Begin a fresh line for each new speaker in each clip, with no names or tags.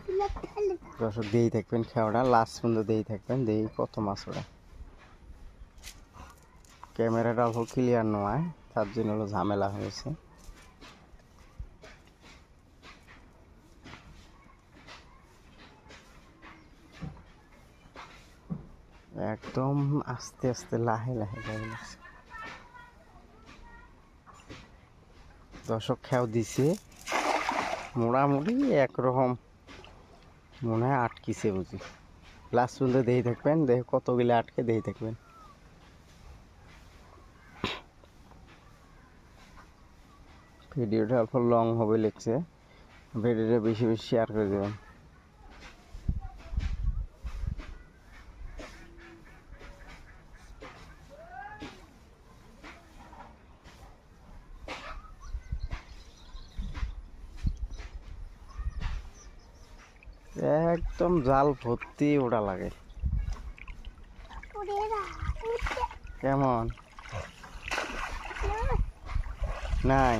দর্শক দিয়েই থাকবেন খেওয়াটা, লাস্ট পর্যন্ত দিয়েই থাকবেন। দিয়েই কত মাছ ওরা, ক্যামেরাটা অল্প ক্লিয়ার নয়, তার জন্য হলো ঝামেলা হয়েছে। একদম আস্তে আস্তে লাহে লাহে যাবে। দর্শক খেয়াও দিছে মোটামুটি একরকম মনে হয় আটকিছে বুঝি। লাস্ট পর্যন্ত দেখে থাকবেন, দেখে কতগুলো আটকে দেখে থাকবেন। ভিডিওটা অল্প লং হবে লিখছে, ভিডিওটা বেশি বেশি শেয়ার করে দেবেন। একদম জাল ভর্তি ওটা লাগে। কেমন নাই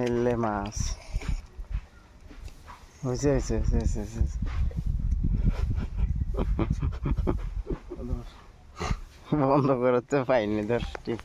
এলে মাছ হয়েছে হয়েছে হয়েছে হয়েছে। বন্ধ করতে পাইনি ধর ঠিক।